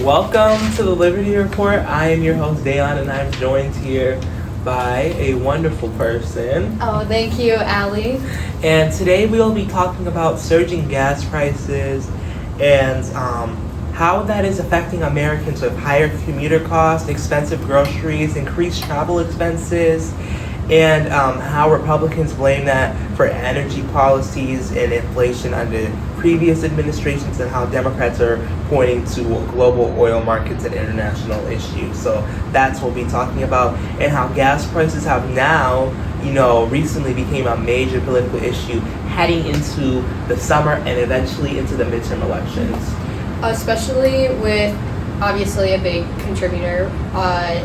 Welcome to the Liberty Report. I am your host, Dayon, and I'm joined here by a wonderful person. Oh, thank you, Aly. And today we'll be talking about surging gas prices and how that is affecting Americans with higher commuter costs, expensive groceries, increased travel expenses, and how Republicans blame that for energy policies and inflation under previous administrations, and how Democrats are pointing to global oil markets and international issues. So that's what we'll be talking about, and how gas prices have now, recently became a major political issue heading into the summer and eventually into the midterm elections. Especially with, obviously, a big contributor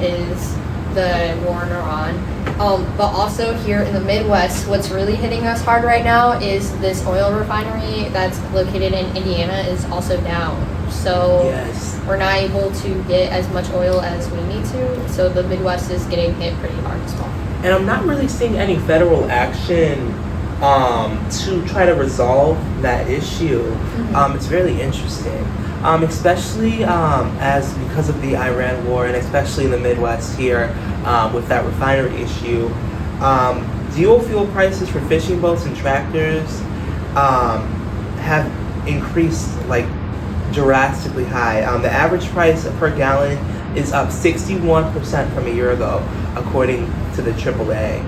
is the war in Iran. But also here in the Midwest, what's really hitting us hard right now is this oil refinery that's located in Indiana is also down. So Yes. we're not able to get as much oil as we need to. So the Midwest is getting hit pretty hard as well. And I'm not really seeing any federal action to try to resolve that issue. It's really interesting, especially as because of the Iran war, and especially in the Midwest here with that refinery issue. Dual fuel prices for fishing boats and tractors have increased like drastically high. The average price per gallon is up 61% from a year ago, according to the AAA.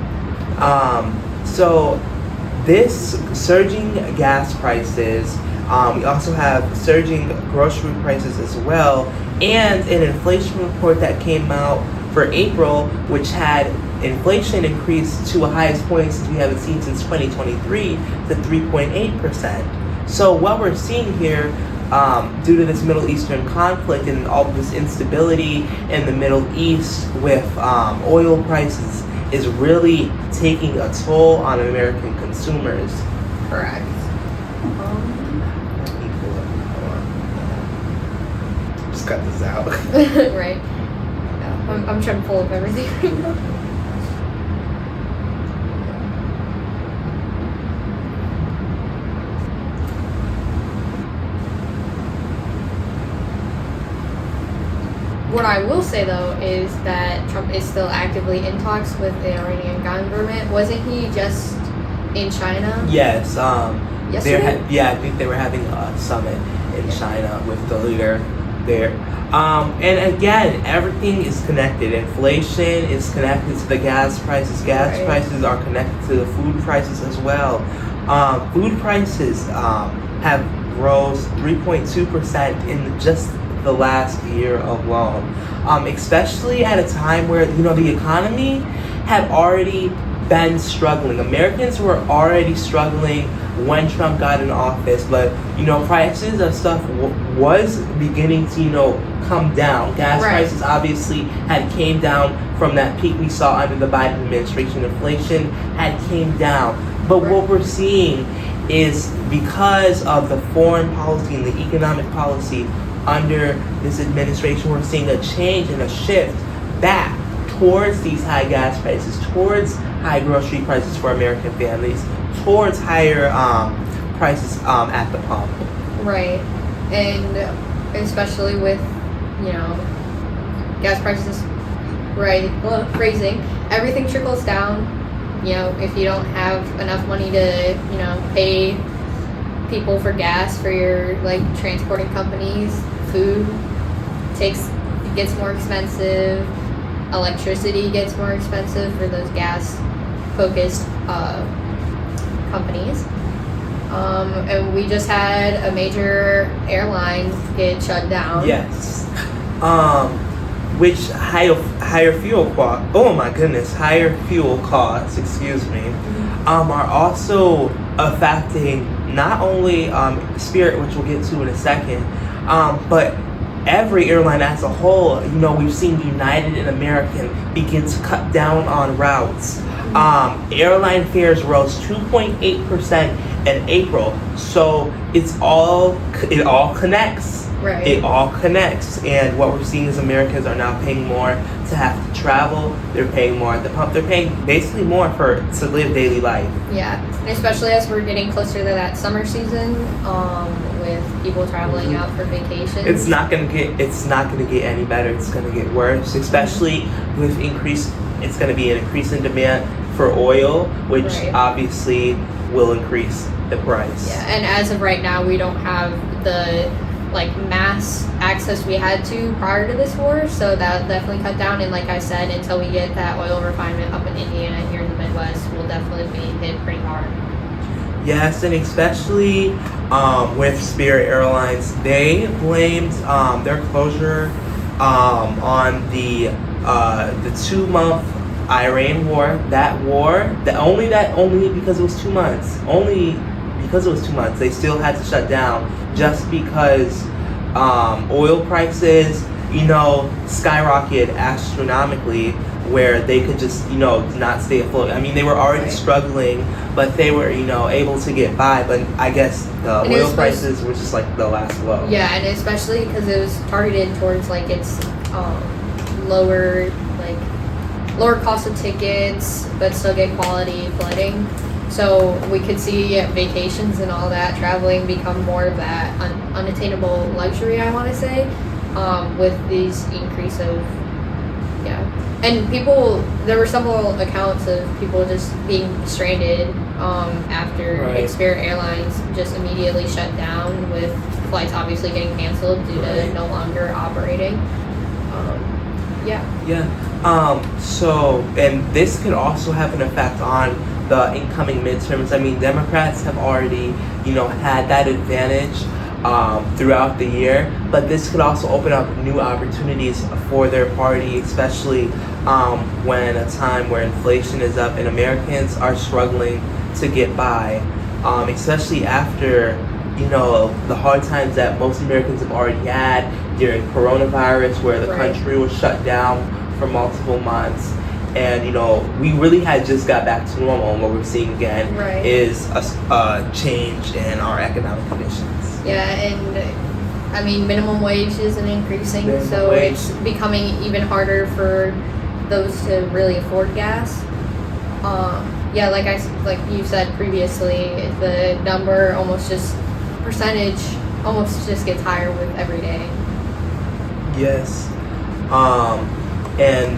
So this surging gas prices, we also have surging grocery prices as well, and an inflation report that came out for April, which had inflation increased to a highest point since we haven't seen since 2023 to 3.8%. So what we're seeing here, due to this Middle Eastern conflict and all this instability in the Middle East with oil prices, is really taking a toll on American consumers. Correct. Just cut this out. Right. Yeah, I'm trying to pull up everything right now. What I will say, though, is that Trump is still actively in talks with the Iranian government. Wasn't he just in China? Yes. Yesterday? I think they were having a summit in China with the leader there. And again, everything is connected. Inflation is connected to the gas prices. Gas prices are connected to the food prices as well. Food prices have rose 3.2% in just the last year alone, especially at a time where the economy had already been struggling. Americans were already struggling when Trump got in office, but prices of stuff was beginning to come down. Gas prices obviously had came down from that peak we saw under the Biden administration. Inflation had came down, but what we're seeing is because of the foreign policy and the economic policy under this administration, we're seeing a change and a shift back towards these high gas prices, towards high grocery prices for American families, towards higher prices at the pump. Right. And especially with, gas prices raising, everything trickles down. If you don't have enough money to, pay people for gas for your, transporting companies, food gets more expensive, electricity gets more expensive for those gas-focused companies. And we just had a major airline get shut down. Yes. Which higher fuel costs, higher fuel costs, are also affecting not only Spirit, which we'll get to in a second, but every airline as a whole. We've seen United and American begin to cut down on routes. Airline fares rose 2.8% in April. So it all connects. Right. It all connects, and what we're seeing is Americans are now paying more to have to travel. They're paying more at the pump. They're paying basically more to live daily life. Yeah, and especially as we're getting closer to that summer season, with people traveling out for vacations. It's not gonna get any better. It's gonna get worse, especially with increase. It's gonna be an increase in demand for oil, which obviously will increase the price. Yeah, and as of right now, we don't have the mass access we had to prior to this war, so that definitely cut down. And like I said, until we get that oil refinement up in Indiana here in the Midwest, we'll definitely be hit pretty hard. Yes, and especially with Spirit Airlines, they blamed their closure on the 2-month Iran war. Only because it was 2 months. Only because it was 2 months, they still had to shut down just because oil prices, skyrocketed astronomically, where they could just, not stay afloat. I mean, they were already struggling, but they were, able to get by. But I guess the oil prices were just like the last blow. Yeah, and especially because it was targeted towards its lower cost of tickets, but still get quality flighting. So we could see vacations and all that traveling become more of that unattainable luxury, I want to say, with these increase of, and people, there were several accounts of people just being stranded after Spirit Airlines just immediately shut down, with flights obviously getting canceled due to no longer operating. So, and this could also have an effect on the incoming midterms. I mean, Democrats have already, had that advantage throughout the year, but this could also open up new opportunities for their party, especially when a time where inflation is up and Americans are struggling to get by, especially after, the hard times that most Americans have already had during coronavirus, where the country was shut down for multiple months. And, we really had just got back to normal, and what we're seeing again is a change in our economic conditions. Yeah, and I mean, minimum wage isn't increasing, it's becoming even harder for those to really afford gas. Like you said previously, the number percentage almost just gets higher with every day. Yes. And,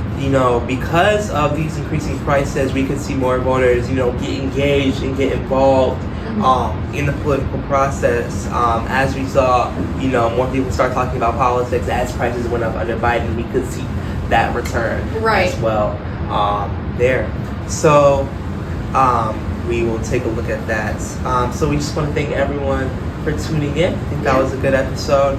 because of these increasing prices, we could see more voters, get engaged and get involved in the political process. As we saw, more people start talking about politics as prices went up under Biden. We could see that return as well there. So we will take a look at that. So we just want to thank everyone for tuning in. I think that was a good episode.